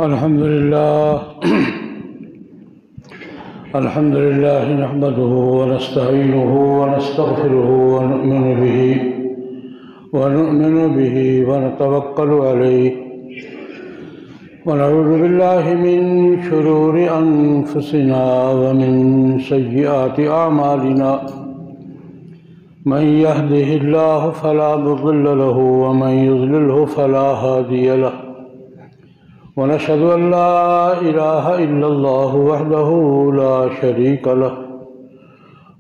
الحمد لله نحمده ونستعينه ونستغفره ونؤمن به ونتوكل عليه ونعوذ بالله من شرور أنفسنا ومن سيئات أعمالنا من يهده الله فلا مضل له ومن يضلله فلا هادي له ونشهد أن لا إله إلا الله وحده لا شريك له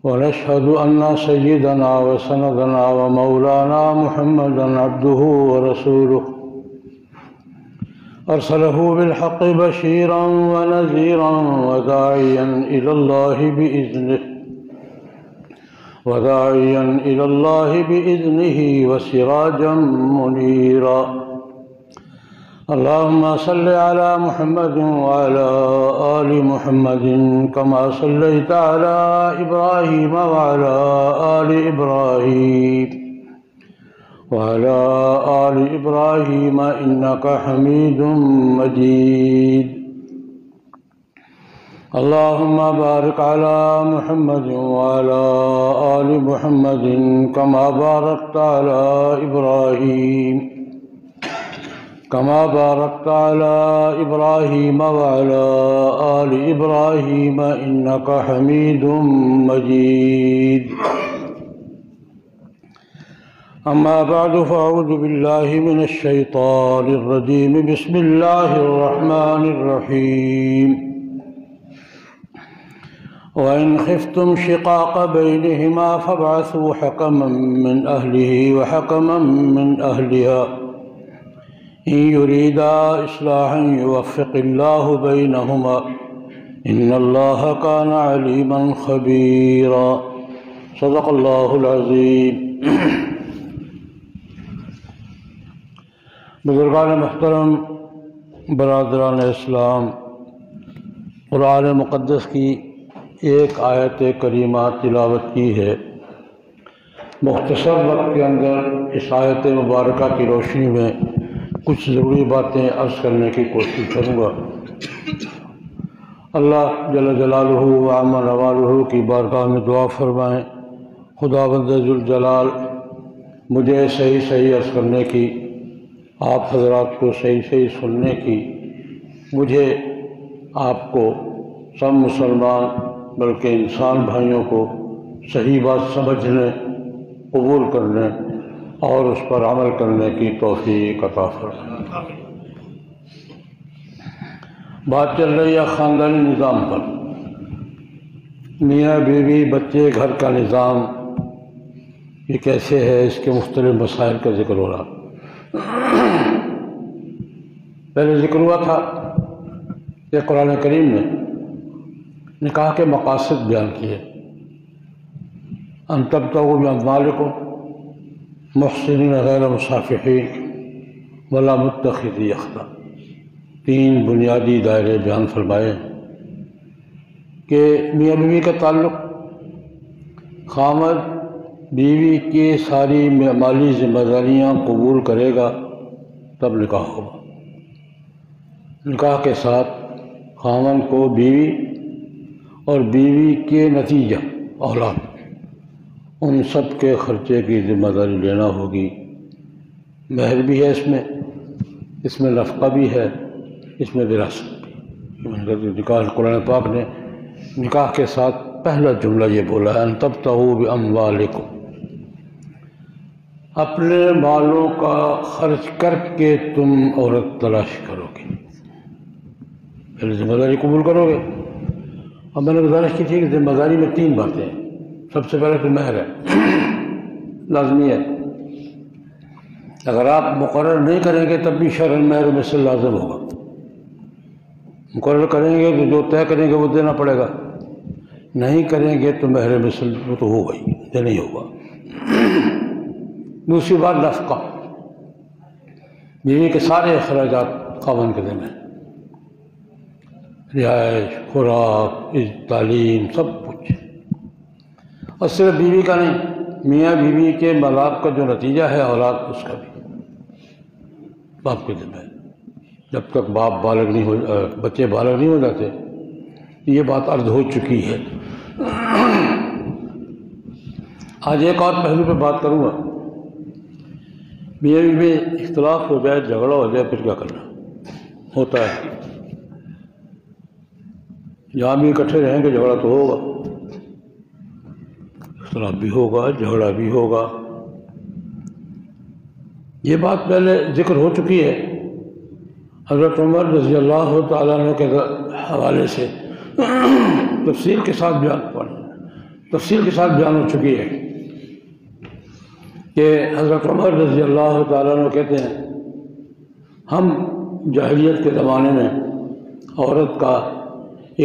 ونشهد أن سيدنا وسندنا ومولانا محمدا عبده ورسوله أرسله بالحق بشيرا ونذيرا وداعيا إلى الله بإذنه وسراجا منيرا. اللهم صل على محمد وعلى آل محمد كما صليت على إبراهيم وعلى آل إبراهيم إنك حميد مجيد. اللهم بارك على محمد وعلى آل محمد كما باركت على إبراهيم وعلى آل إبراهيم إنك حميد مجيد. أما بعد فأعوذ بالله من الشيطان الرجيم. بسم الله الرحمن الرحيم. وإن خفتم شقاق بينهما فابعثوا حكما من أهله وحكما من أهلها إن يريدا إصلاحا يوفق الله بينهما إن الله كان عليما خبيرا. صدق الله العظيم. بزرگان محترم، برادران اسلام، قرآن مقدس کی ایک آیت کریمہ تلاوت کی ہے. مختصر وقت کے اندر اس آیت مبارکہ کی روشنی میں کچھ ضروری باتیں عرض کرنے کی کوشش کروں گا. اللہ جل جلالہ و عم نوالہ کی بارگاہ میں دعا فرمائیں، خداوند ذوالجلال مجھے صحیح عرض کرنے کی، آپ حضرات کو صحیح سننے کی، مجھے آپ کو سب مسلمان بلکہ انسان بھائیوں کو صحیح بات سمجھنے، قبول کرنے اور اس پر عمل کرنے کی توفیق عطا فرمائے. بات چل رہی ہے خاندانی نظام پر. میاں بیوی بچے گھر کا نظام یہ کیسے ہے، اس کے مختلف مسائل کا ذکر ہو رہا. پہلے ذکر ہوا تھا کہ قرآن کریم نے نکاح کے مقاصد بیان کیے. ان تبتغوا باموالکم محسنین غیر مصافحین ولا متخذی اخدان. 3 بنیادی دائرے بیان فرمائے کہ میاں بیوی کا تعلق خاوند بیوی کی ساری مالی ذمہ داریاں قبول کرے گا تب نکاح ہوگا. نکاح کے ساتھ خاوند کو بیوی اور بیوی کے نتیجہ اولاد ان سب کے خرچے کی ذمہ داری لینا ہوگی. مہر بھی ہے اس میں نفقہ بھی ہے، اس میں وراثت بھی. نکاح قرآن پاک نے نکاح کے ساتھ پہلا جملہ یہ بولا ہے ان تبتغوا باموالکم، اپنے مالوں کا خرچ کر کے تم عورت تلاش کرو گے، پہلے ذمہ داری قبول کرو گے. اب میں نے گزارش کی تھی کہ ذمہ داری میں 3 باتیں ہیں. سب سے پہلے تو مہر ہے، لازمی ہے. اگر آپ مقرر نہیں کریں گے تب بھی شرعاً مہر مثل لازم ہوگا. مقرر کریں گے تو جو طے کریں گے وہ دینا پڑے گا، نہیں کریں گے تو مہر مثل وہ تو ہوگا ہی، دینا ہی ہوگا. دوسری بات نفقہ، بیوی کے سارے اخراجات خاوند کے ذمہ ہیں. رہائش، خوراک، تعلیم، سب کچھ. اور صرف بیوی کا نہیں، میاں بیوی کے ملاپ کا جو نتیجہ ہے اولاد، اس کا بھی باپ کے ذمہ ہے. جب تک بچے بالغ نہیں ہو جاتے. یہ بات عرض ہو چکی ہے. آج ایک اور پہلو پہ بات کروں گا. میاں بیوی میں اختلاف ہو جائے، جھگڑا ہو جائے، پھر کیا کرنا ہوتا ہے. جہاں بھی اکٹھے رہیں گے جھگڑا تو ہوگا، اختلاف بھی ہوگا، جھگڑا بھی ہوگا. یہ بات پہلے ذکر ہو چکی ہے. حضرت عمر رضی اللہ تعالیٰ عنہ کے حوالے سے تفصیل کے ساتھ بیان ہو چکی ہے کہ حضرت عمر رضی اللہ تعالیٰ عنہ کہتے ہیں ہم جاہلیت کے زمانے میں عورت کا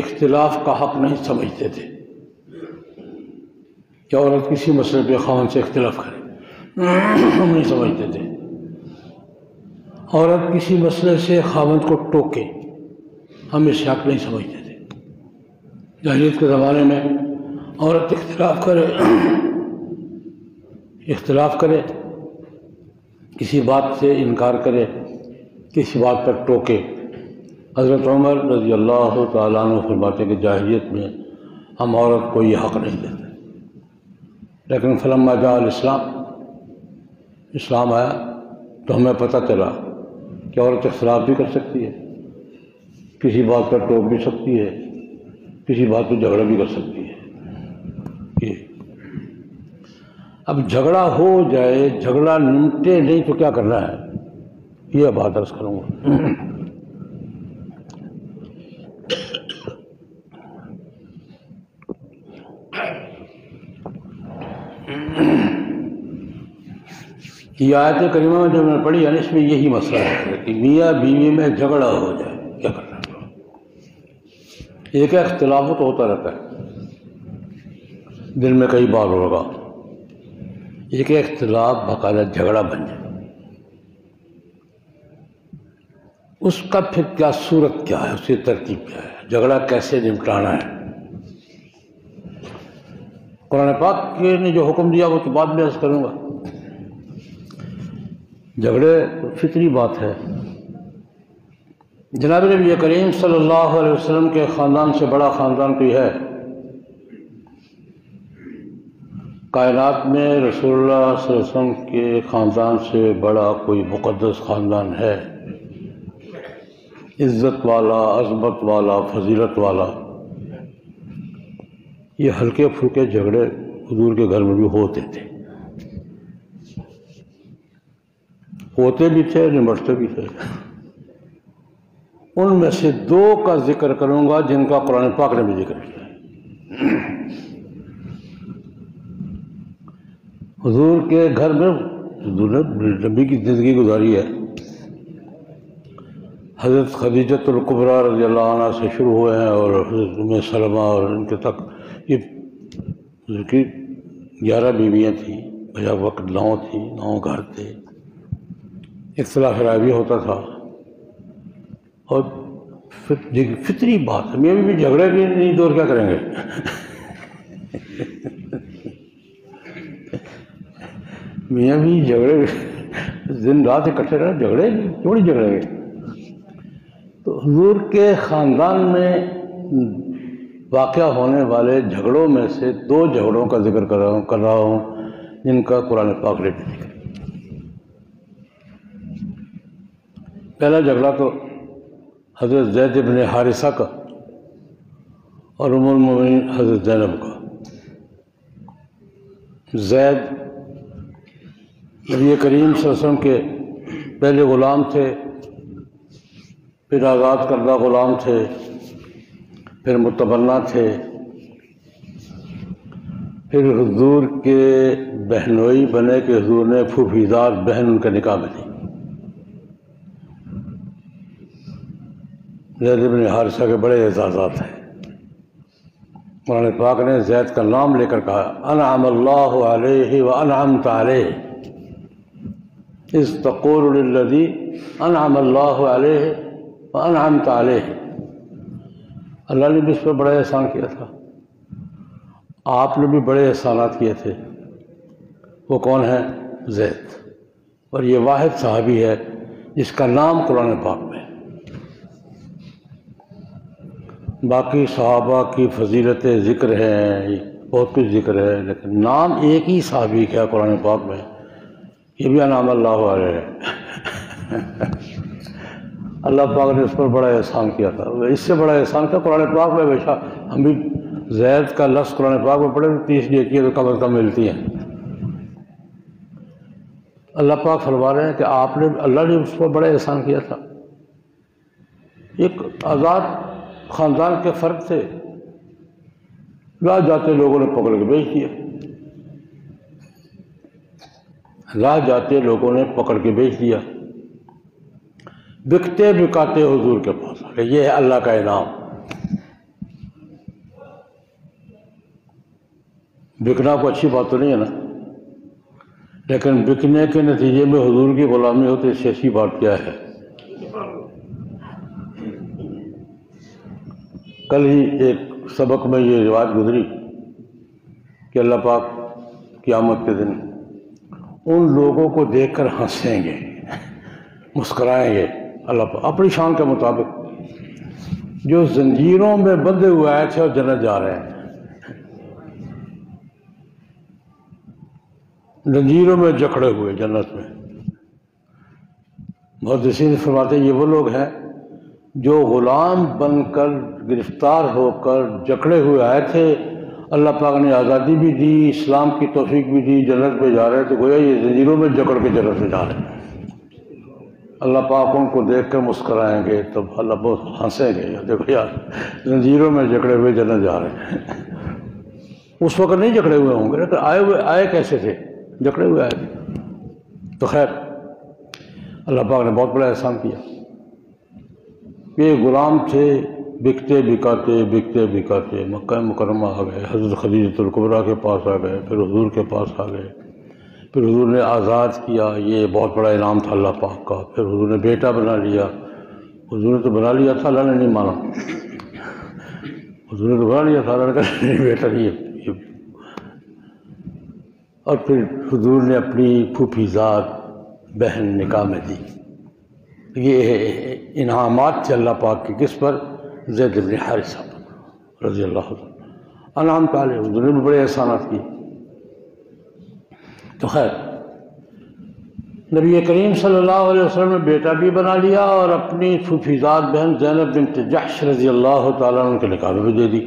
اختلاف کا حق نہیں سمجھتے تھے کہ عورت کسی مسئلے پہ خاوند سے اختلاف کرے. ہم نہیں سمجھتے تھے عورت کسی مسئلے سے خاوند کو ٹوکے، ہم اس حق نہیں سمجھتے تھے. جاہلیت کے زمانے میں عورت اختلاف کرے، کسی بات سے انکار کرے، کسی بات پر ٹوکے. حضرت عمر رضی اللہ تعالیٰ عنہ فرماتے کہ جاہلیت میں ہم عورت کو یہ حق نہیں دیتے. لیکن فلما جاء اسلام آیا تو ہمیں پتہ چلا کہ عورت اختلاف بھی کر سکتی ہے، کسی بات پر ٹوک بھی سکتی ہے، کسی بات پہ جھگڑا بھی کر سکتی ہے. اب جھگڑا ہو جائے، جھگڑا نمٹے نہیں تو کیا کرنا ہے، یہ بات عرض کروں گا. یہ آیت کریمہ میں جو میں نے پڑھی ہے اس میں یہی مسئلہ ہے کہ میاں بیوی میں جھگڑا ہو جائے کیا کرنا ہے. ایک اختلاف تو ہوتا رہتا ہے، دن میں کئی بار ہوگا. ایک اختلاف باقاعدہ جھگڑا بن جائے، اس کا پھر کیا صورت کیا ہے، اس کی ترتیب کیا ہے، جھگڑا کیسے نمٹانا ہے. قرآن پاک نے جو حکم دیا وہ تو بعد میں عرض کروں گا. جھگڑے فطری بات ہے. جناب نبی کریم صلی اللہ علیہ وسلم کے خاندان سے بڑا خاندان کوئی ہے؟ کائنات میں رسول اللہ صلی اللہ علیہ وسلم کے خاندان سے بڑا کوئی مقدس خاندان ہے، عزت والا، عظمت والا، فضیلت والا. یہ ہلکے پھلکے جھگڑے حضور کے گھر میں بھی ہوتے تھے، ہوتے بھی تھے، نمٹتے بھی تھے. ان میں سے دو کا ذکر کروں گا جن کا قرآن پاک نے بھی ذکر کیا ہے. حضور کے گھر میں حضور نے نبی کی زندگی گزاری ہے. حضرت خدیجۃ الکبریٰ رضی اللہ عنہ سے شروع ہوئے ہیں اور حضرت ام سلمہ اور ان کے تک یہ حضور کی 11 بیویاں تھیں. بجا وقت 9 تھیں، 9 گھر تھے. اختلاف رائے بھی ہوتا تھا اور فطری بات ہے. میاں بھی جھگڑے بھی نہیں دور کیا کریں گے. میاں بھی جھگڑے دن رات اکٹھے رہے، جھگڑے کیوں نہیں جھگڑیں گے. تو حضور کے خاندان میں واقع ہونے والے جھگڑوں میں سے 2 جھگڑوں کا ذکر کر رہا ہوں جن کا قرآن پاک نے بھی ذکر. پہلا جھگڑا تو حضرت زید بن حارثہ کا اور ام المؤمنین حضرت زینب کا. زید نبی کریم صلی اللہ علیہ وسلم کے پہلے غلام تھے، پھر آزاد کردہ غلام تھے، پھر متبنہ تھے، پھر حضور کے بہنوئی بنے کہ حضور نے پھوپھیدار بہن ان کے نکاح میں دی. زید بن حارثہ کے بڑے اعزازات ہیں. قرآن پاک نے زید کا نام لے کر کہا انعم اللہ علیہ وانعمت علیہ اذ تقول للذی انعم اللہ علیہ وانعمت علیہ. اللہ نے بھی اس پر بڑا احسان کیا تھا، آپ نے بھی بڑے احسانات کیے تھے. وہ کون ہے؟ زید. اور یہ واحد صحابی ہے جس کا نام قرآن پاک میں ہے. باقی صحابہ کی فضیلت ذکر ہیں، بہت کچھ ذکر ہے، لیکن نام ایک ہی صحابی کا قرآن پاک میں، یہ بھی انعام اللہ علیہ ہے۔ اللہ پاک نے اس پر بڑا احسان کیا تھا، اس سے بڑا احسان کیا قرآن پاک میں ہمیشہ ہم بھی زید کا لفظ قرآن پاک میں پڑھے تو 30 نیکیاں تو کم از کم ملتی ہیں۔ اللہ پاک فرما رہے ہیں کہ اللہ نے اس پر بڑا احسان kیا تھا۔ ایک آزاد خاندان کے فرد تھے، راہ جاتے لوگوں نے پکڑ کے بیچ دیا، راہ جاتے لوگوں نے پکڑ کے بیچ دیا، بکتے بکاتے حضور کے پاس آ گئے۔ یہ ہے اللہ کا انعام۔ بکنا کو اچھی بات تو نہیں ہے نا، لیکن بکنے کے نتیجے میں حضور کی غلامی ہوتی، اس سے اچھی بات کیا ہے؟ کل ہی ایک سبق میں یہ روایت گزری کہ اللہ پاک قیامت کے دن ان لوگوں کو دیکھ کر ہنسیں گے، مسکرائیں گے اللہ پاک اپنی شان کے مطابق، جو زنجیروں میں بندھے ہوئے آئے تھے اور جنت جا رہے ہیں۔ زنجیروں میں جکڑے ہوئے جنت میں۔ محدثین فرماتے ہیں یہ وہ لوگ ہیں جو غلام بن کر، گرفتار ہو کر جکڑے ہوئے آئے تھے، اللہ پاک نے آزادی بھی دی، اسلام کی توفیق بھی دی، جنت پہ جا رہے تھے، گویا یہ زنجیروں میں جکڑ کے جنت پہ جا رہے ہیں۔ اللہ پاک ان کو دیکھ کر مسکرائیں گے، تب اللہ بہت ہنسیں گے، دیکھو یار زنجیروں میں جکڑے ہوئے جنت جا رہے ہیں۔ اس وقت نہیں جکڑے ہوئے ہوں گے، لیکن آئے کیسے تھے؟ جکڑے ہوئے آئے تھے۔ تو خیر اللہ پاک نے بہت بڑا احسان کیا۔ یہ غلام تھے، بکتے بکاتے مکہ مکرمہ آ گئے، حضرت خدیجۃ الکبریٰ کے پاس آ گئے، پھر حضور کے پاس آ گئے، پھر حضور نے آزاد کیا، یہ بہت بڑا انعام تھا اللہ پاک کا۔ پھر حضور نے بیٹا بنا لیا، حضور نے تو بنا لیا تھا، اللہ نے نہیں مانا، حضور نے تو بنا لیا تھا، اللہ نے کہا نہیں بیٹا نہیں ہے۔ اور پھر حضور نے اپنی پھوپھی زاد بہن نکاح میں دی۔ یہ انعامات تھے اللہ پاک کے، کس پر؟ زید بن حارثہ رضی اللہ عنہ، انعام پالے، حضور نے بھی بڑے احسانات کیے۔ تو خیر نبی کریم صلی اللہ علیہ وسلم نے بیٹا بھی بنا لیا اور اپنی پھوپھی زاد بہن زینب بنت جحش رضی اللہ تعالیٰ عنہ کے نکاح میں بھی دے دی۔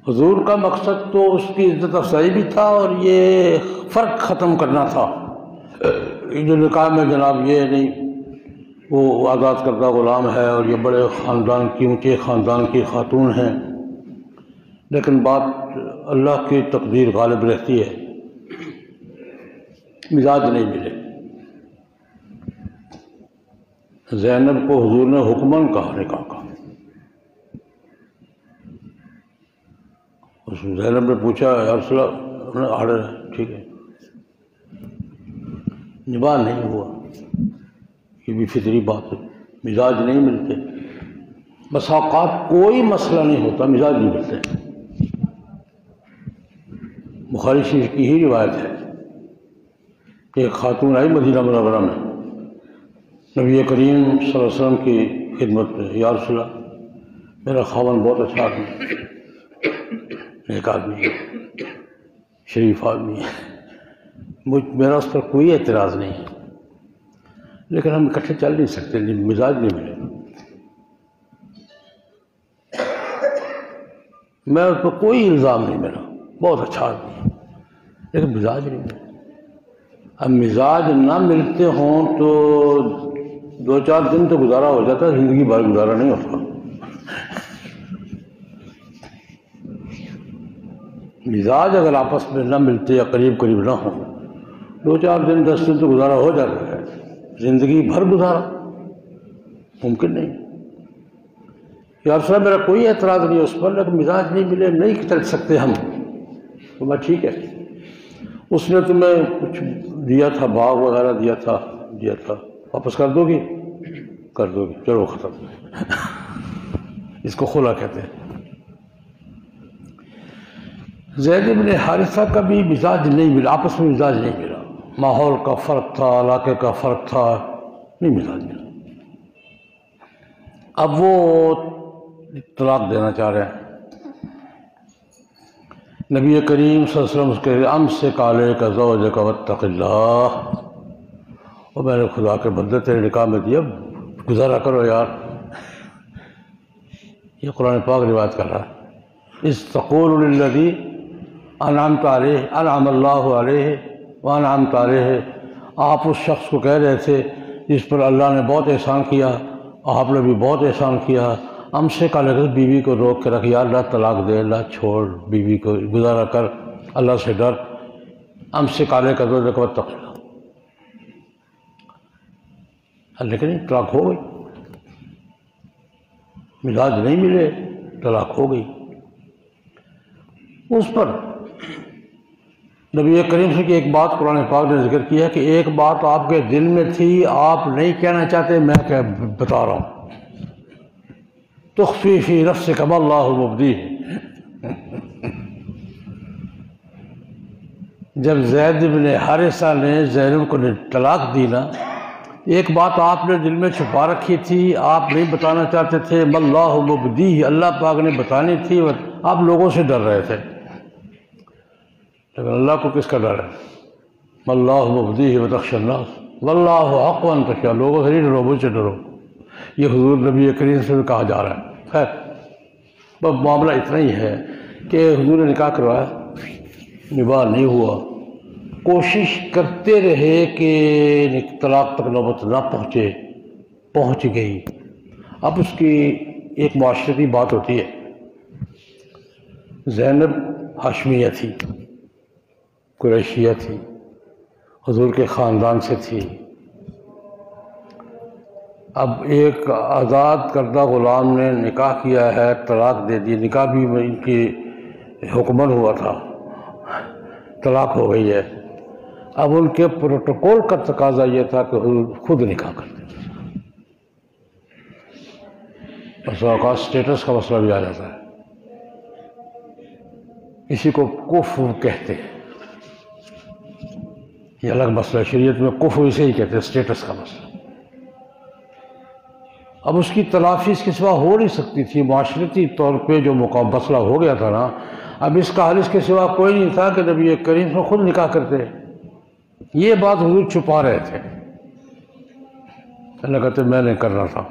حضور کا مقصد تو اس کی عزت افزائی بھی تھا اور یہ فرق ختم کرنا تھا، جو نکاح میں جناب یہ نہیں وہ آزاد کردہ غلام ہے اور یہ بڑے خاندان کی، اونچے خاندان کی خاتون ہیں، لیکن بات اللہ کی تقدیر غالب رہتی ہے، مزاج نہیں ملے۔ زینب کو حضور نے حکماً کہا نکاح کا۔ زینب نے پوچھا یا رسول اللہ، آرڈر ہے، ٹھیک ہے، نباہ نہیں ہوا، یہ بھی فطری بات ہے، مزاج نہیں ملتے، بس اوقات کوئی مسئلہ نہیں ہوتا، مزاج نہیں ملتے۔ بخاری شریف کی ہی روایت ہے کہ ایک خاتون آئی مدینہ منورہ میں نبی کریم صلی اللہ علیہ وسلم کی خدمت میں، یا رسول اللہ میرا خاوند بہت اچھا آدمی ہے، نیک آدمی ہے، شریف آدمی ہے، میرا اس پر کوئی اعتراض نہیں ہے، لیکن ہم اکٹھے چل نہیں سکتے، مزاج نہیں ملے، میں اس پر کوئی الزام نہیں میرا، بہت اچھا آدمی ہے، لیکن مزاج نہیں ملے۔ اب مزاج نہ ملتے ہوں تو 2-4 دن تو گزارا ہو جاتا ہے، زندگی بھر گزارا نہیں ہوتا۔ مزاج اگر آپس میں نہ ملتے یا قریب نہ ہوں، 2-4 دن 10 دن تو گزارا ہو جاتا ہے، زندگی بھر گزارا ممکن نہیں۔ یا رسول اللہ میرا کوئی اعتراض نہیں اس پر، لیکن مزاج نہیں ملے، نہیں چل سکتے ہم۔ تو میں ٹھیک ہے، اس نے تمہیں کچھ دیا تھا، باغ وغیرہ دیا تھا، واپس کر دو گی؟ کر دو گی، چلو ختم۔ اس کو خلا کہتے ہیں۔ زید بن حارثہ کا بھی مزاج نہیں ملا، آپس میں مزاج نہیں ملا، ماحول کا فرق تھا، علاقے کا فرق تھا، نہیں مزاج ملا۔ اب وہ طلاق دینا چاہ رہے ہیں۔ نبی کریم صلی اللہ علیہ وسلم اس کے امسک علیک زوجک واتق اللہ، اور میں نے خدا کے بندے تیرے نکاح میں دیا، گزارا کرو یار۔ یہ قرآن پاک روایت کر رہا ہے، اذ تقول للذی انعمت علیہ انعم اللہ علیہ وانعمت علیہ، آپ اس شخص کو کہہ رہے تھے جس پر اللہ نے بہت احسان کیا، آپ نے بھی بہت احسان کیا، امسک علیک، بیوی کو روک کے رکھ، یا اللہ طلاق دے، اللہ چھوڑ، بیوی کو گزارا کر، اللہ سے ڈر، امسک علیک زوجک واتق اللہ۔ لیکن طلاق ہو گئی، مزاج نہیں ملے، طلاق ہو گئی۔ اس پر نبی کریم سے ایک بات قرآن پاک نے ذکر کیا ہے کہ ایک بات آپ کے دل میں تھی، آپ نہیں کہنا چاہتے، میں بتا رہا ہوں، تخفی فی نفسک ما اللہ مبدیہ۔ جب زید بن حارثہ نے زینب کو طلاق دی نا، ایک بات آپ نے دل میں چھپا رکھی تھی، آپ نہیں بتانا چاہتے تھے، ما اللہ مبدیہ، اللہ پاک نے بتانی تھی، آپ لوگوں سے ڈر رہے تھے، لیکن اللہ کو کس کا ڈر ہے؟ ما اللہ مبدیہ وتخشى الناس واللہ حق ان تخشى، لوگوں سے نہیں ڈرو، مجھ سے ڈرو۔ یہ حضور نبی کریم سے کہا جا رہا ہے۔ خیر، بس معاملہ اتنا ہی ہے کہ حضور نے نکاح کروایا، نباہ نہیں ہوا، کوشش کرتے رہے کہ طلاق تک نوبت نہ پہنچے، پہنچ گئی۔ اب اس کی ایک معاشرتی بات ہوتی ہے، زینب ہاشمیہ تھی، قریشیہ تھی، حضور کے خاندان سے تھی۔ اب ایک آزاد کردہ غلام نے نکاح کیا ہے، طلاق دے دی، نکاح بھی ان کی حکمن ہوا تھا، طلاق ہو گئی ہے۔ اب ان کے پروٹوکول کا تقاضا یہ تھا کہ حضور خود نکاح کرتے، بس اوقات اسٹیٹس کا مسئلہ بھی آ جاتا ہے، اسی کو کفر کہتے ہیں، یہ الگ مسئلہ، شریعت میں کفر اسے ہی کہتے ہیں، اسٹیٹس کا مسئلہ۔ اب اس کی تلافی اس کے سوا ہو نہیں سکتی تھی، معاشرتی طور پہ جو مسئلہ ہو گیا تھا نا، اب اس کا حل اس کے سوا کوئی نہیں تھا کہ نبی کریم سے خود نکاح کرتے۔ یہ بات حضور چھپا رہے تھے، اللہ کہتے میں نے کرنا تھا۔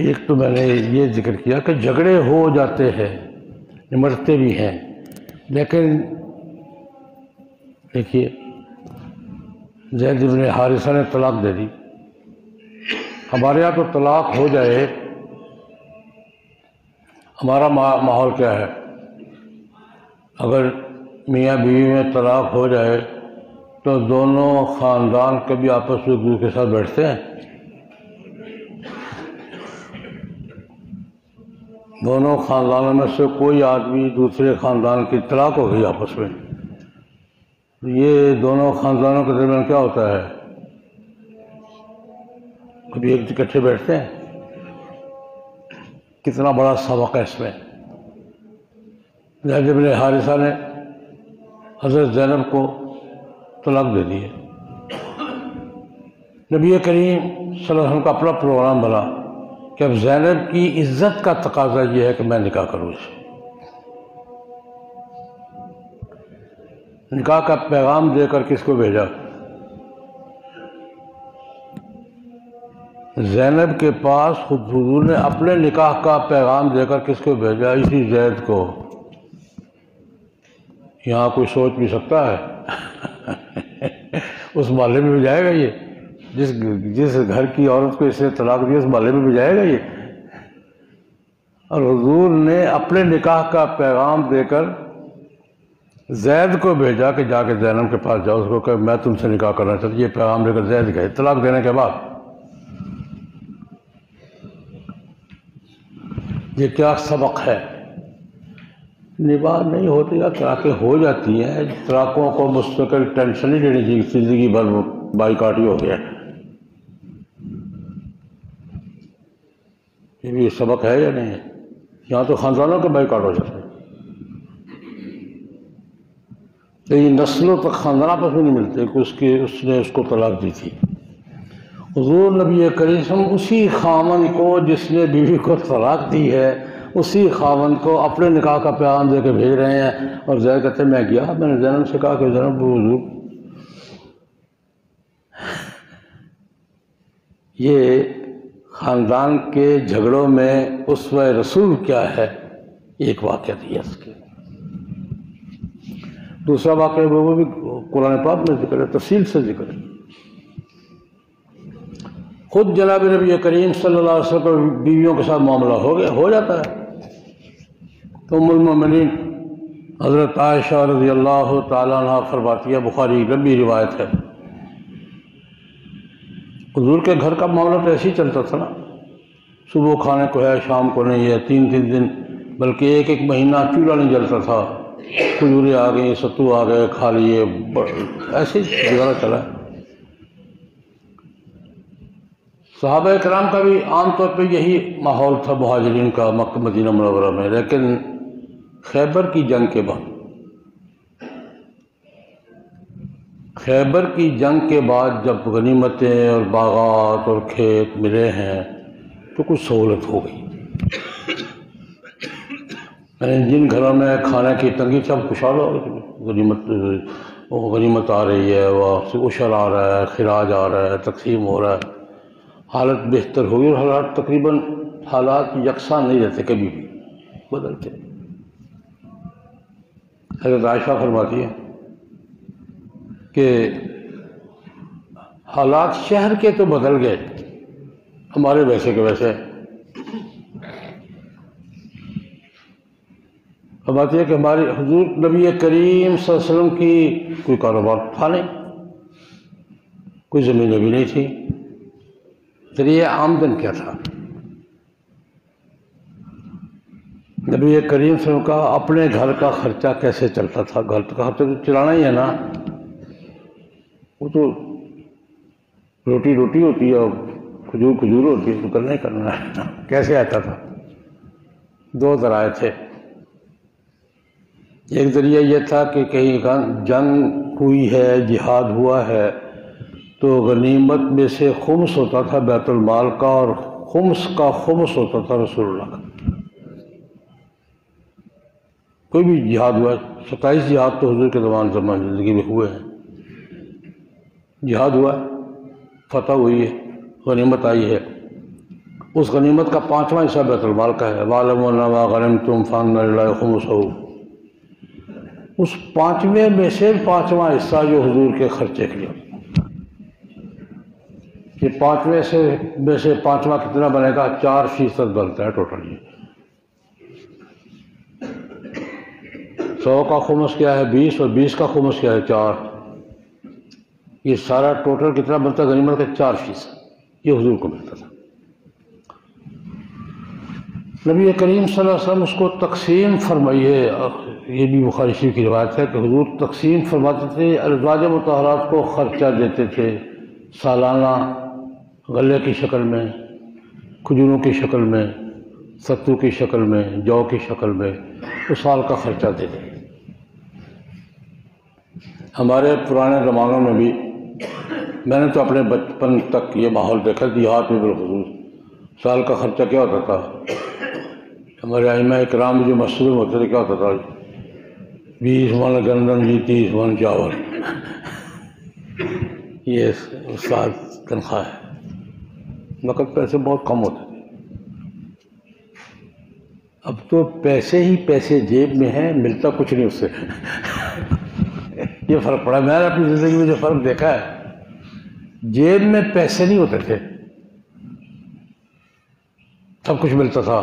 ایک تو میں نے یہ ذکر کیا کہ جھگڑے ہو جاتے ہیں، نمٹتے بھی ہیں، لیکن دیکھیے زید بن حارثہ نے طلاق دے دی۔ ہمارے یہاں تو طلاق ہو جائے، ہمارا ماحول کیا ہے؟ اگر میاں بیوی میں طلاق ہو جائے تو دونوں خاندان کبھی آپس میں ایک دوسرے کے ساتھ بیٹھتے ہیں؟ دونوں خاندانوں میں سے کوئی آدمی دوسرے خاندان کی طلاق ہو گئی آپس میں، یہ دونوں خاندانوں کے درمیان کیا ہوتا ہے؟ کبھی ایک اکٹھے بیٹھتے ہیں؟ کتنا بڑا سبق ہے اس میں۔ زید بن حارثہ نے حضرت زینب کو طلاق دے دی ہے۔ نبی کریم صلی اللہ علیہ وسلم کا اپنا پروگرام بنا کہ اب زینب کی عزت کا تقاضا یہ ہے کہ میں نکاح کروں اسے۔ نکاح کا پیغام دے کر کس کو بھیجا؟ زینب کے پاس خود حضور نے اپنے نکاح کا پیغام دے کر کس کو بھیجا؟ اسی زید کو۔ یہاں کوئی سوچ بھی سکتا ہے؟ اس محلے میں بھی جائے گا یہ؟ جس گھر کی عورت کو اس نے طلاق دی اس محلے میں بھی جائے گا یہ؟ اور حضور نے اپنے نکاح کا پیغام دے کر زید کو بھیجا کہ جا کے زینب کے پاس جاؤ، اس کو کہ میں تم سے نکاح کرنا چاہتا ہوں۔ یہ پیغام دے کر زید گئے طلاق دینے کے بعد۔ یہ کیا سبق ہے؟ نباہ نہیں ہوتی یا طلاقیں ہو جاتی ہیں، طلاقوں کو مستقل ٹینشن نہیں لینی چاہیے، زندگی بھر بائیکاٹ ہی ہو گیا۔ یہ بھی سبق ہے یا نہیں ہے؟ یہاں تو خاندانوں کے بائیکاٹ ہو جاتے ہیں، لیکن نسلوں تک خاندان آپس میں نہیں ملتے کہ اس نے اس کو طلاق دی تھی۔ حضور نبی کریم صلی اللہ علیہ وسلم اسی خاوند کو جس نے بیوی کو طلاق دی ہے اسی خاوند کو اپنے نکاح کا پیغام دے کے بھیج رہے ہیں، اور زید کہتے ہیں میں گیا، میں نے زینب سے کہا کہ زینب حضور یہ خاندان کے جھگڑوں میں اسوہ رسول کیا ہے، ایک واقعہ دیا اس کے۔ دوسرا واقعہ وہ بھی قرآن پاک میں ذکر ہے، تفصیل سے ذکر ہے۔ خود جناب نبی کریم صلی اللہ علیہ وسلم کو بیویوں کے ساتھ معاملہ ہو جاتا ہے۔ ام المؤمنین حضرت عائشہ رضی اللہ تعالیٰ عنہ فرماتی ہے، بخاری لمبی روایت ہے، حضور کے گھر کا معاملہ تو ایسے ہی چلتا تھا نا، صبح کھانے کو ہے شام کو نہیں ہے، 3 دن بلکہ ایک مہینہ چولہا نہیں جلتا تھا، کھجوریں آ گئی، ستو آ گئے، کھا لیے، ایسے ہی گزارا چلا ہے۔ صحابہ کرام کا بھی عام طور پہ یہی ماحول تھا مہاجرین کا مکہ مدینہ منورہ میں، لیکن خیبر کی جنگ کے بعد جب غنیمتیں اور باغات اور کھیت ملے ہیں تو کچھ سہولت ہو گئی، یعنی جن گھروں میں کھانے کی تنگی سب خوشحال ہو گئی، غنیمت آ رہی ہے، وہ عشر آ رہا ہے، خراج آ رہا ہے، تقسیم ہو رہا ہے، حالت بہتر ہوئی، اور حالات تقریباً یکساں نہیں رہتے، کبھی بھی بدلتے۔ حضرت عائشہ فرماتی ہے کہ حالات شہر کے تو بدل گئے، ہمارے ویسے کے ویسے۔ فرماتی ہے کہ ہماری حضور نبی کریم صلی اللہ علیہ وسلم کی کوئی کاروبار تھا نہیں، کوئی زمینیں بھی نہیں تھی، ذریعہ آمدن کیا تھا؟ نبی کریم صلی اللہ علیہ وسلم کا اپنے گھر کا خرچہ کیسے چلتا تھا؟ گھر کا خرچہ تو چلانا ہی ہے نا، وہ تو روٹی ہوتی ہے اور کھجور ہوتی ہے، تو کرنا ہی کرنا ہے۔ کیسے آتا تھا؟ 2 ذرائع تھے، ایک ذریعہ یہ تھا کہ کہیں جنگ ہوئی ہے، جہاد ہوا ہے تو غنیمت میں سے خمس ہوتا تھا بیت المال کا، اور خمس کا خمس ہوتا تھا رسول اللہ کا۔ کوئی بھی جہاد ہوا، 27 جہاد تو حضور کے زمان زندگی میں ہوئے ہیں، جہاد ہوا، فتح ہوئی ہے، غنیمت آئی ہے، اس غنیمت کا 5واں حصہ بیت المال کا ہے۔ وَاعْلَمُوا أَنَّمَا غَنِمْتُمْ فَأَنَّ لِلَّهِ خُمُسَهُ، اس 5ویں میں سے 5واں حصہ جو حضور کے خرچے کے لیے، کہ 5ویں میں سے 5واں کتنا بنے گا؟ 4% بنتا ہے ٹوٹل۔ یہ 100 کا خمس کیا ہے؟ 20، اور 20 کا خمس کیا ہے؟ 4۔ یہ سارا ٹوٹل کتنا بنتا ہے غنیمت کا؟ 4%، یہ حضور کو ملتا تھا۔ نبی کریم صلی اللہ علیہ وسلم اس کو تقسیم فرمائیے، یہ بھی بخاری شریف کی روایت ہے کہ حضور تقسیم فرماتے تھے، ازواج مطہرات کو خرچہ دیتے تھے سالانہ، غلے کی شکل میں، کھجوروں کی شکل میں، ستو کی شکل میں، جو کی شکل میں، اس سال کا خرچہ دیتے تھے۔ ہمارے پرانے زمانوں میں بھی میں نے تو اپنے بچپن تک یہ ماحول دیکھا، دیہات میں بالخصوص سال کا خرچہ کیا ہوتا تھا؟ ہمارے ائمہ اکرام جو مسجد میں ہوتے تھے کیا ہوتا تھا؟ 20 من گندم جی، 30 من چاول، یہ استاد تنخواہ ہے۔ وقت پیسے بہت کم ہوتے تھے، اب تو پیسے ہی پیسے جیب میں ہیں، ملتا کچھ نہیں اس سے۔ یہ فرق پڑا، میں نے اپنی زندگی میں جو فرق دیکھا ہے، جیب میں پیسے نہیں ہوتے تھے، سب کچھ ملتا تھا۔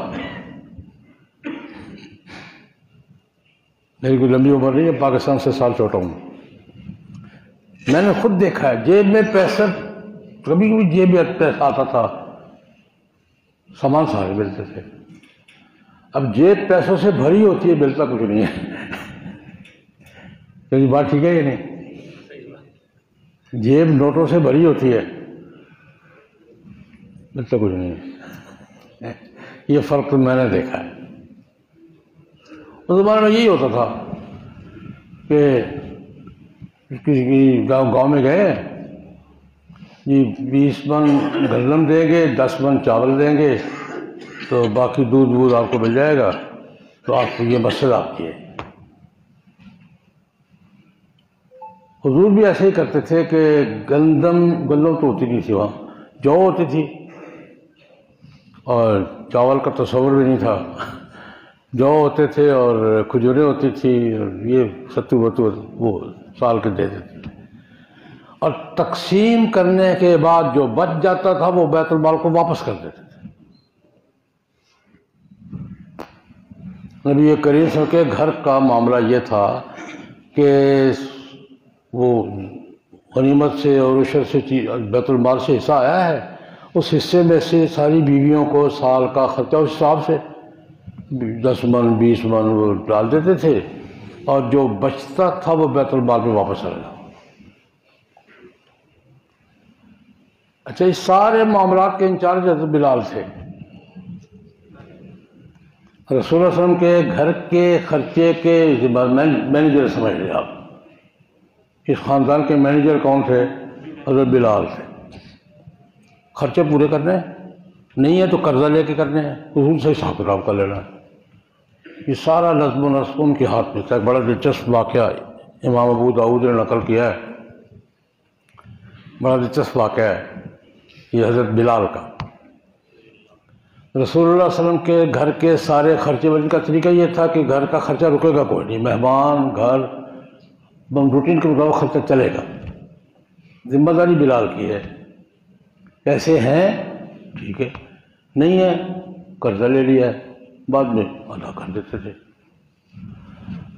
میری کوئی لمبی عمر نہیں ہے، پاکستان سے سال چھوٹا ہوں، میں نے خود دیکھا ہے جیب میں پیسہ، کبھی کبھی جیب میں پیسہ آتا تھا، سامان سارے ملتے تھے۔ اب جیب پیسوں سے بھری ہوتی ہے، ملتا کچھ نہیں ہے۔ بات ٹھیک ہے یا نہیں؟ جیب نوٹوں سے بھری ہوتی ہے، ملتا کچھ نہیں ہے۔ یہ فرق تو میں نے دیکھا ہے۔ اس زمانے میں یہی ہوتا تھا کہ کسی گاؤں میں گئے جی 20 من گندم دیں گے، 10 من چاول دیں گے، تو باقی دودھ آپ کو مل جائے گا، تو آپ کو یہ مسئلہ آپ کی ہے۔ حضور بھی ایسے ہی کرتے تھے کہ گندم تو ہوتی نہیں تھی، وہاں جو ہوتی تھی، اور چاول کا تصور بھی نہیں تھا، جو ہوتے تھے اور کھجوریں ہوتی تھی، اور یہ ستو وتو وہ سال کے دیتے تھے، اور تقسیم کرنے کے بعد جو بچ جاتا تھا وہ بیت المال کو واپس کر دیتے تھے۔ نبی کریم صلی اللہ علیہ وسلم کے گھر کا معاملہ یہ تھا کہ وہ غنیمت سے اور عشر سے بیت المال سے حصہ آیا ہے، اس حصے میں سے ساری بیویوں کو سال کا خرچہ اس حساب سے 10 من 20 من وہ ڈال دیتے تھے، اور جو بچتا تھا وہ بیت المال میں واپس آ گیا۔ اچھا، اس سارے معاملات کے انچارج حضرت بلال تھے۔ رسول اللہ علیہ وسلم کے گھر کے خرچے کے مینیجر سمجھ لیں آپ۔ اس خاندان کے مینیجر کون تھے؟ حضرت بلال تھے۔ خرچے پورے کرنے ہیں، نہیں ہے تو قرضہ لے کے کرنے ہیں، حضور سے حساب کتاب کر لینا ہے۔ یہ سارا نظم و نسق ان کے ہاتھ میں تھا۔ ایک بڑا دلچسپ واقعہ امام ابو داؤد نے نقل کیا ہے، بڑا دلچسپ واقعہ ہے یہ حضرت بلال کا۔ رسول اللہ صلی اللہ علیہ وسلم کے گھر کے سارے خرچے ورچے کا طریقہ یہ تھا کہ گھر کا خرچہ رکے گا کوئی نہیں، مہمان گھر روٹین کے مطابق خرچہ چلے گا، ذمہ داری بلال کی ہے۔ پیسے ہیں ٹھیک ہے، نہیں ہے قرضہ لے لیا ہے، بعد میں ادا کر دیتے تھے۔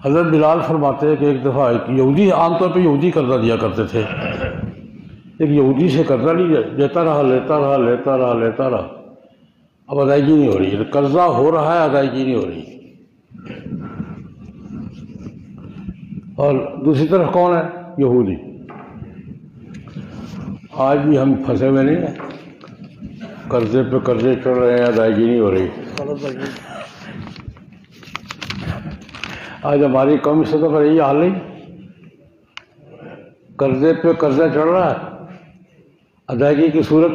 حضرت بلال فرماتے ہیں کہ ایک دفعہ ایک یہودی، عام طور پہ یہودی قرضہ دیا کرتے تھے، ایک یہودی سے قرضہ لیتا رہا، اب ادائیگی نہیں ہو رہی، قرضہ ہو رہا ہے ادائیگی نہیں ہو رہی۔ اور دوسری طرف کون ہے؟ یہودی۔ آج بھی ہم پھنسے ہوئے نہیں ہیں، قرضے پہ قرضے چڑھ رہے ہیں، ادائیگی نہیں ہو رہی۔ آج ہماری قومی سطح پر یہی حال نہیں، قرضے پہ قرضہ چڑھ رہا ہے، ادائیگی کی صورت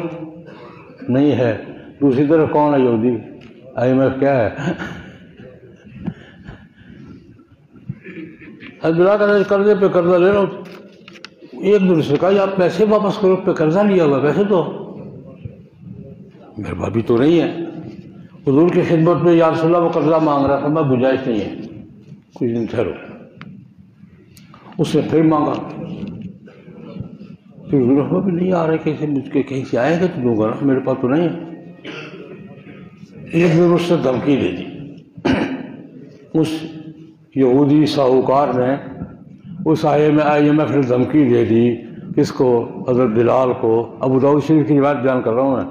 نہیں ہے۔ دوسری طرف کون ہے؟ یہودی۔ IMF کیا ہے؟ بلا کر قرضے پہ قرضہ لے رہا ہوں، ایک دوسرے سے کہا آپ پیسے واپس کرو، پہ قرضہ لیا ہوا پیسے تو میرے بھابھی تو نہیں ہے۔ حضور کی خدمت میں یا رسول اللہ وہ قرضہ مانگ رہا تھا، میں گنجائش نہیں ہے، کچھ دن ٹھہرو۔ اس نے پھر مانگا، پھر حضور بھی نہیں آ رہے، کیسے مجھ کے کہیں سے آئے گا تو دوں گا، میرے پاس تو نہیں ہے۔ ایک دن اس سے دھمکی دے دی، اس یہودی ساہوکار نے اس IMF نے دھمکی دے دی، کس کو؟ حضرت بلال کو۔ ابو داؤد شریف کی روایت بیان کر رہا ہوں میں،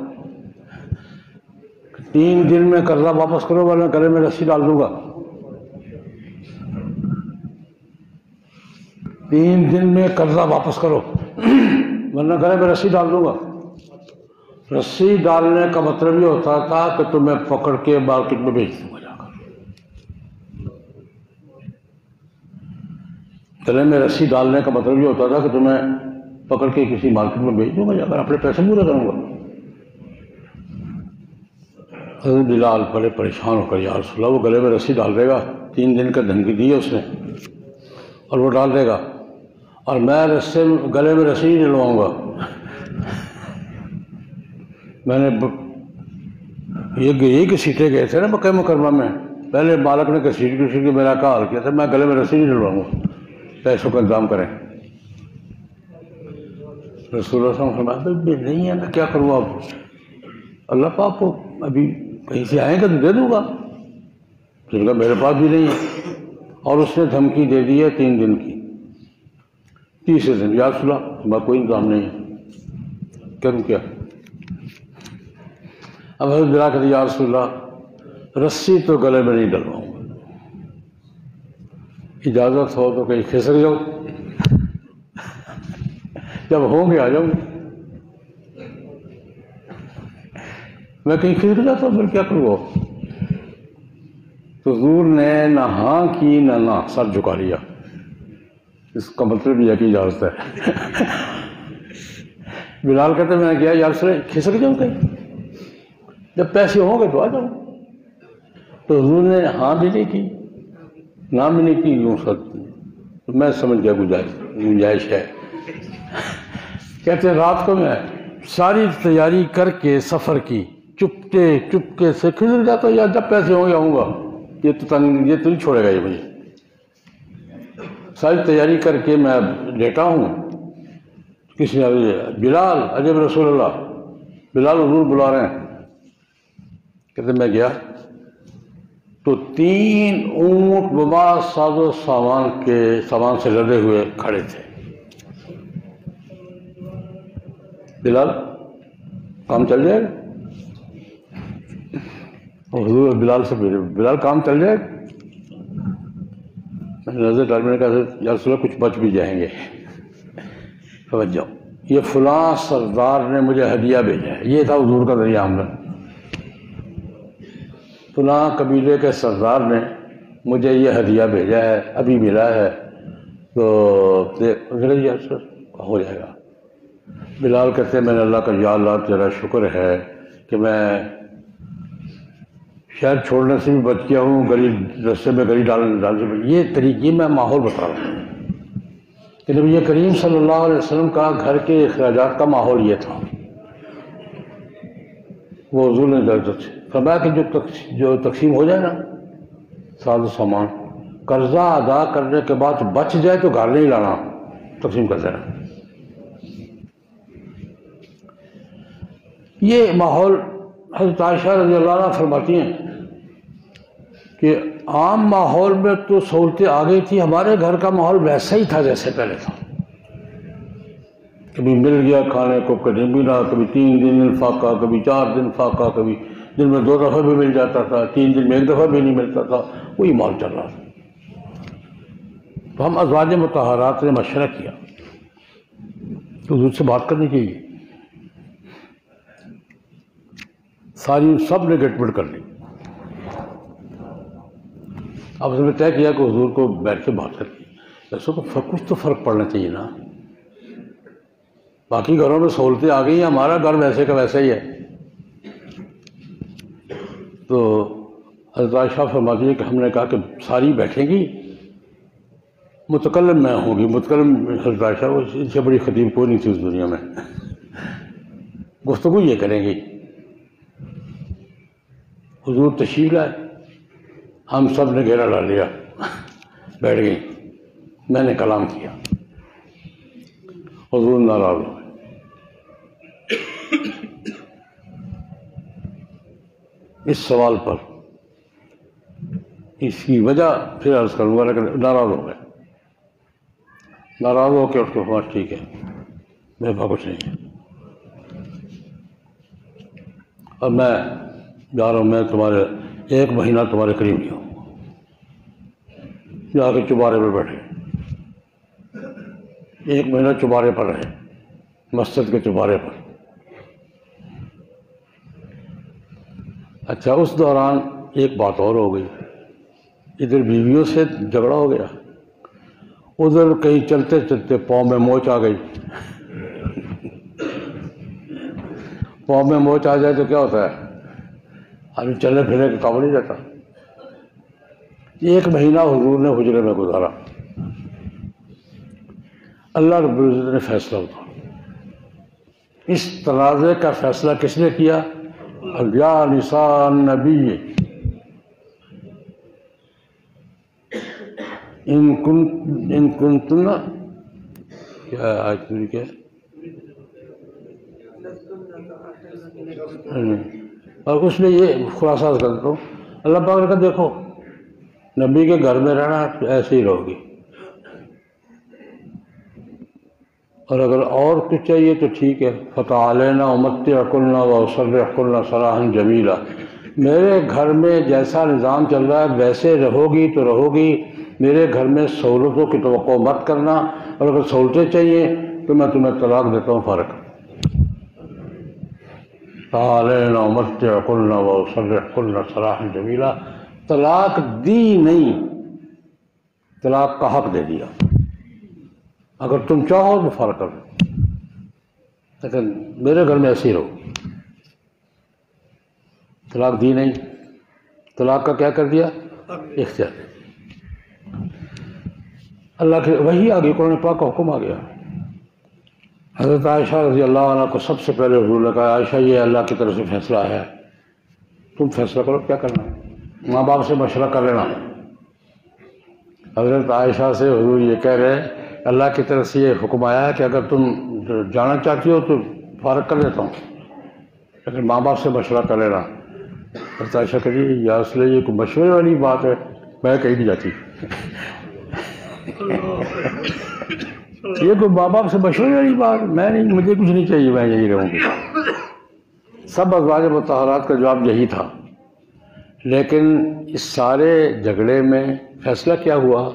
3 دن میں قرضہ واپس کرو ورنہ گلے میں رسی ڈال دوں گا۔ 3 دن میں قرضہ واپس کرو ورنہ گلے میں رسی ڈال دوں گا۔ رسی ڈالنے کا مطلب یہ ہوتا تھا کہ تمہیں پکڑ کے مارکیٹ میں بیچ دوں گا جا کر۔ گلے میں رسی ڈالنے کا مطلب یہ ہوتا تھا کہ تمہیں پکڑ کے کسی مارکیٹ میں بیچ دوں گا جا کر، اپنے پیسے پورے کروں گا۔ حضرت بلال بڑے پریشان ہو کر، یا رسول اللہ وہ گلے میں رسی ڈال دے گا، 3 دن کا دھمکی دی ہے اس نے، اور وہ ڈال دے گا، اور میں گلے میں رسی نہیں ڈلواؤں گا۔ میں نے یہ گھسیٹے گئے تھے نا مکہ مکرمہ میں، پہلے مالک نے گھسیٹ کے میرا کا حال کیا تھا، میں گلے میں رسی نہیں ڈلواؤں گا، پیسوں کا انتظام کریں۔ رسول اللہ صلی اللہ علیہ وسلم فرمایا نہیں ہے، میں کیا کروں اب؟ اللہ پاک کو ابھی کہیں سے آئیں گے تو دے دوں گا۔ تو کہا میرے پاس بھی نہیں ہے، اور اس نے دھمکی دے دی ہے 3 دن کی۔ تیسرے دن یا رسول اللہ میں کوئی انتظام نہیں ہے، کروں کیا؟ اب حضرت بلال کہتے یا رسول اللہ رسی تو گلے میں نہیں ڈلواؤں گا، اجازت ہو تو کہیں کھسک جاؤ، جب ہوں گے آ جاؤں گے۔ میں کہیں کھسک جاتا ہوں، پھر کیا کروں؟ تو حضور نے نہ ہاں کی نہ سر جھکا لیا۔ اس کا مطلب یہ کہ اجازت ہے، بلال کہتے میں نے کیا یار سر کھسک جاؤں کہیں، جب پیسے ہوں گے تو آ جاؤں. تو حضور نے ہاں بھی نہیں کی نہ بھی نہیں کی، یوں سب. تو میں سمجھ گیا گنجائش ہے. کہتے ہیں رات کو میں ساری تیاری کر کے سفر کی چپکے سے کھسک جاتا یار جب پیسے ہوں گے آؤں گا، یہ تو نہیں چھوڑے گا یہ مجھے. ساری تیاری کر کے میں لیٹا ہوں، کسی نے بلال عجب رسول اللہ، بلال حضور بلا رہے ہیں. کہتے میں گیا تو 3 اونٹ ببا ساز و سامان سے لدے ہوئے کھڑے تھے. بلال کام چل جائے گا؟ حضور بلال سے بلال کام چل جائے گا؟ میں نے نظر ڈال میں نے کہا یا رسول اللہ کچھ بچ بھی جائیں گے. توجہ، یہ فلاں سردار نے مجھے ہدیہ بھیجا ہے، یہ تھا حضور کا ذریعہ آمدن. فلاں قبیلے کے سردار نے مجھے یہ ہدیہ بھیجا ہے، ابھی ملا ہے، تو ہو جائے گا. بلال کہتے ہیں میں نے اللہ کا یا اللہ تیرا شکر ہے کہ میں شہر چھوڑنے سے بھی بچ گیا ہوں، گلی رستے میں گلی ڈال سے. یہ طریقے میں ماحول بتا رہا ہوں کہ نبی کریم صلی اللہ علیہ وسلم کا گھر کے اخراجات کا ماحول یہ تھا. وہ حضور نے فرمایا کہ جو تقسیم ہو جائے نا ساز و سامان، قرضہ ادا کرنے کے بعد بچ جائے تو گھر نہیں لانا، تقسیم کر دینا. یہ ماحول حضرت عائشہ رضی اللہ عنہ فرماتی ہیں کہ عام ماحول میں تو سہولتیں آ گئی تھی، ہمارے گھر کا ماحول ویسا ہی تھا جیسے پہلے تھا. کبھی مل گیا کھانے کو، کبھی ملا، کبھی 3 دن فاقہ، کبھی 4 دن فاقہ، کبھی دن میں 2 دفعہ بھی مل جاتا تھا، 3 دن میں 1 دفعہ بھی نہیں ملتا تھا. وہی ماحول چل رہا تھا. تو ہم ازواج مطہرات نے مشورہ کیا تو حضور سے بات کرنی چاہیے. سب نے گٹ پٹ کر لی. اب اس نے طے کیا کہ حضور کو بیٹھ کے بات کریں. ایسا تو کچھ تو فرق پڑنا چاہیے نا. باقی گھروں میں سہولتیں آ گئی ہیں، ہمارا گھر ویسے کا ویسا ہی ہے. تو حضرت عائشہ فرماتی ہے کہ ہم نے کہا کہ ساری بیٹھیں گی، متکلم میں ہوں گی. متکلم حضرت عائشہ وہ ان سے بڑی خطیب کوئی نہیں تھی اس دنیا میں، گفتگو یہ کریں گی. حضور تشریف لائے، ہم سب نے گھیرا ڈال لیا، بیٹھ گئی. میں نے کلام کیا، حضور ناراض ہوئے. اس سوال پر اس کی وجہ پھر عرض کروں گا، لیکن ناراض ہو گئے. ناراض ہو کے اس کو فرمایا ٹھیک ہے میرے پاس کچھ نہیں ہے، اور میں جا رہا ہوں، میں تمہارے 1 مہینہ تمہارے قریب نہیں ہوں. جا کے چبارے پہ بیٹھے، 1 مہینہ چبارے پر رہے، مسجد کے چبارے پر. اچھا اس دوران ایک بات اور ہو گئی، ادھر بیویوں سے جھگڑا ہو گیا، ادھر کہیں چلتے چلتے پاؤں میں موچ آ گئی. پاؤں میں موچ آ جائے تو کیا ہوتا ہے، ابھی چلنے پھرنے کا کام نہیں رہتا. 1 مہینہ حضور نے حجرے میں گزارا. اللہ رب العزت نے فیصلہ اٹھا. اس تنازع کا فیصلہ کس نے کیا؟ یا نساء النبی ان کنتن کیا آیت پوری کیا اور اس میں یہ خلاصہ کرتا ہوں. اللہ پاک نے کہا دیکھو نبی کے گھر میں رہنا ایسے ہی رہو گی، اور اگر اور کچھ چاہیے تو ٹھیک ہے. فتعالینا امتعکن واسرحکن سراحا جمیلا. میرے گھر میں جیسا نظام چل رہا ہے ویسے رہو گی تو رہو گی، میرے گھر میں سہولتوں کی توقع مت کرنا، اور اگر سہولتیں چاہیے تو میں تمہیں طلاق دیتا ہوں فارغ. تعالینا امتعکن واسرحکن سراحا جمیلا. طلاق دی نہیں، طلاق کا حق دے دیا. اگر تم چاہو تو فرق کر دو. لیکن میرے گھر میں ایسے ہی رہو. طلاق دی نہیں, طلاق کا کیا کر دیا؟ اختیار. اللہ کے وہی آگے قرآن پاک کا حکم آ گیا. حضرت عائشہ رضی اللہ عنہ کو سب سے پہلے حضور نے کہا عائشہ یہ اللہ کی طرف سے فیصلہ ہے, تم فیصلہ کرو کیا کرنا ہے, ماں باپ سے مشورہ کر لینا. حضرت عائشہ سے حضور یہ کہہ رہے ہیں اللہ کی طرف سے یہ حکم آیا ہے کہ اگر تم جانا چاہتی ہو تو فارغ کر دیتا ہوں, لیکن ماں باپ سے مشورہ کر لینا. حضرت عائشہ کہ جی یا رسول اللہ یہ کوئی مشورے والی بات ہے, میں کہیں نہیں جاتی. یہ کوئی ماں باپ سے مشورے والی بات, میں نہیں, مجھے کچھ نہیں چاہیے, میں یہی رہوں گی. سب ازواج مطہرات کا جواب یہی تھا. لیکن اس سارے جھگڑے میں فیصلہ کیا ہوا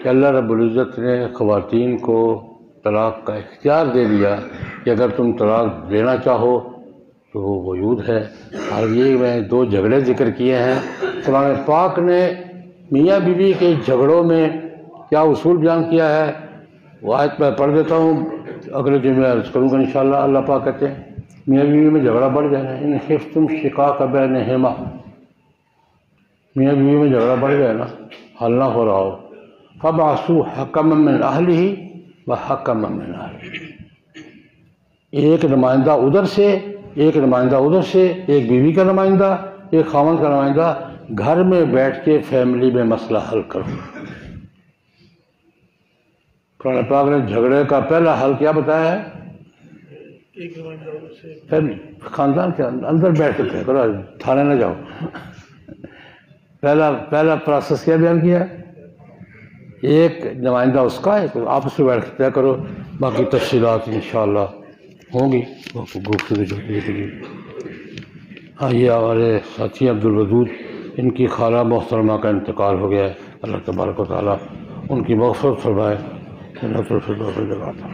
کہ اللہ رب العزت نے خواتین کو طلاق کا اختیار دے دیا کہ اگر تم طلاق دینا چاہو تو وہ موجود ہے. اور یہ میں 2 جھگڑے ذکر کیے ہیں. قرآن پاک نے میاں بیوی کے جھگڑوں میں کیا اصول بیان کیا ہے وہ آیت میں پڑھ دیتا ہوں, اگلے دن میں عرض کروں گا انشاءاللہ. اللہ پاک کہتے ہیں میاں بیوی میں جھگڑا بڑھ جائے نا, ان خفتم شقاق بینہما, میاں بیوی میں جھگڑا بڑھ جائے نا, حل نہ ہو رہا ہو, فبعثوا حکما من اہلہ وحکما من اہلہ, ایک نمائندہ ادھر سے, ایک نمائندہ ادھر سے, ایک بیوی کا نمائندہ, ایک خاوند کا نمائندہ, گھر میں بیٹھ کے فیملی میں مسئلہ حل کرو. قرآن پاک نے جھگڑے کا پہلا حل کیا بتایا ہے؟ فیملی, خاندان کے اندر بیٹھ کے طے کرو, تھانے نہ جاؤ. پہلا پروسیس کیا بیان کیا ہے؟ ایک نمائندہ اس کا, ایک آپس میں بیٹھ کے طے کرو. باقی تفصیلات انشاءاللہ ہوں گی گفتگو کے لیے. ہاں یہ ہمارے ساتھی عبدالودود, ان کی خالہ محترمہ کا انتقال ہو گیا ہے. اللہ تبارک و تعالیٰ ان کی مغفرت فرمائے, جنت الفردوس میں جگہ عطا.